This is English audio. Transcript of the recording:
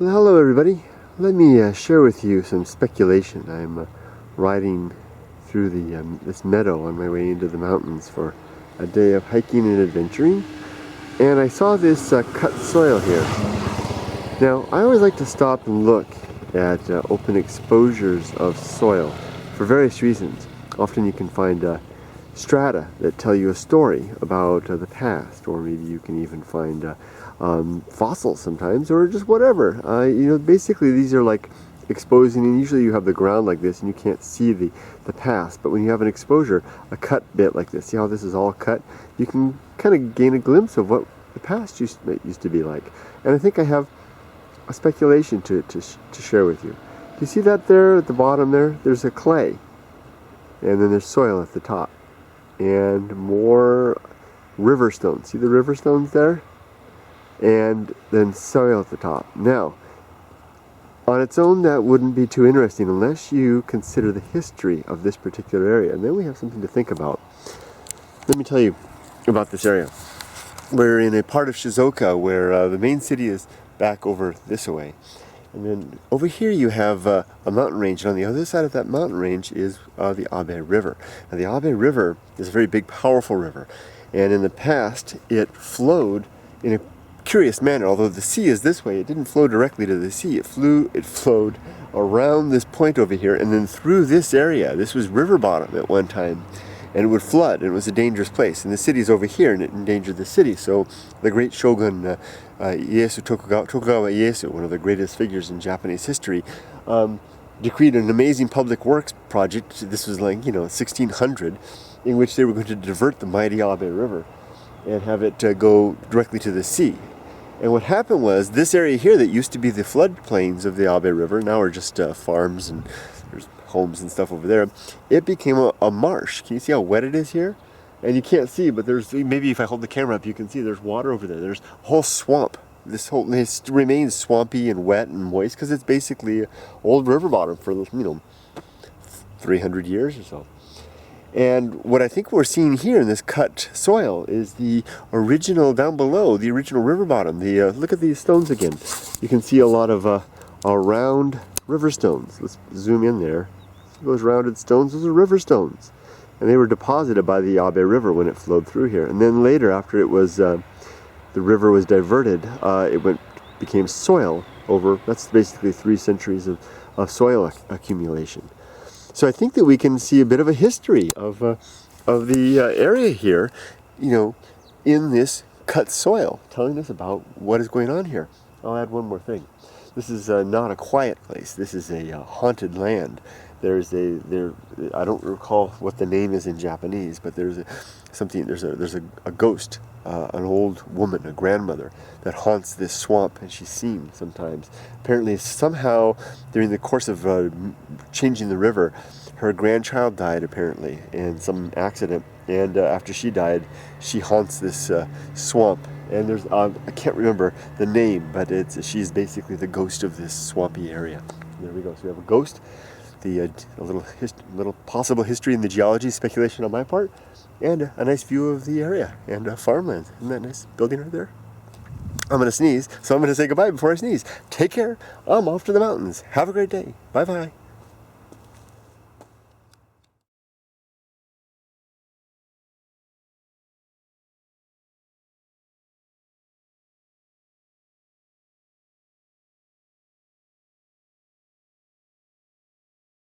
Well, hello everybody. Let me share with you some speculation. I'm riding through this meadow on my way into the mountains for a day of hiking and adventuring, and I saw this cut soil here. Now, I always like to stop and look at open exposures of soil for various reasons. Often you can find strata that tell you a story about the past, or maybe you can even find fossils sometimes, or just whatever. Basically these are like exposing, and usually you have the ground like this and you can't see the past, but when you have an exposure, a cut bit like this, see how this is all cut? You can kind of gain a glimpse of what the past used to be like. And I think I have a speculation to share with you. Do you see that there at the bottom there? There's a clay, and then there's soil at the top, and more river stones. See the river stones there? And then soil at the top. Now, on its own, that wouldn't be too interesting unless you consider the history of this particular area. And then we have something to think about. Let me tell you about this area. We're in a part of Shizuoka where the main city is back over this way. And then over here you have a mountain range, and on the other side of that mountain range is the Abe River. Now the Abe River is a very big, powerful river. And in the past, it flowed in a curious manner. Although the sea is this way, it didn't flow directly to the sea. It flowed around this point over here and then through this area. This was river bottom at one time, and it would flood, and it was a dangerous place. And the city's over here, and it endangered the city. So the great shogun Tokugawa Ieyasu, one of the greatest figures in Japanese history, decreed an amazing public works project. This was like 1600, in which they were going to divert the mighty Abe River and have it go directly to the sea. And what happened was, this area here that used to be the floodplains of the Abe River, now are just farms and there's homes and stuff over there, it became a marsh. Can you see how wet it is here? And you can't see, but there's, maybe if I hold the camera up you can see there's water over there. There's a whole swamp. This remains swampy and wet and moist because it's basically old river bottom for 300 years or so. And what I think we're seeing here in this cut soil is the original, down below, the original river bottom. Look at these stones again. You can see a lot of round river stones. Let's zoom in there. See those rounded stones? Those are river stones. And they were deposited by the Abe River when it flowed through here. And then later, after it was, the river was diverted, it became soil over, that's basically 3 centuries of soil accumulation. So I think that we can see a bit of a history of the area here, in this cut soil, telling us about what is going on here. I'll add one more thing. This is not a quiet place. This is a haunted land. I don't recall what the name is in Japanese, but there's a ghost, an old woman, a grandmother, that haunts this swamp, and she's seen sometimes. Apparently, somehow, during the course of changing the river, her grandchild died, apparently, in some accident, and after she died, she haunts this swamp. And there's, I can't remember the name, but she's basically the ghost of this swampy area. There we go. So we have a ghost, a little possible history in the geology, speculation on my part, and a nice view of the area and farmland. Isn't that nice building right there? I'm going to sneeze, so I'm going to say goodbye before I sneeze. Take care. I'm off to the mountains. Have a great day. Bye-bye.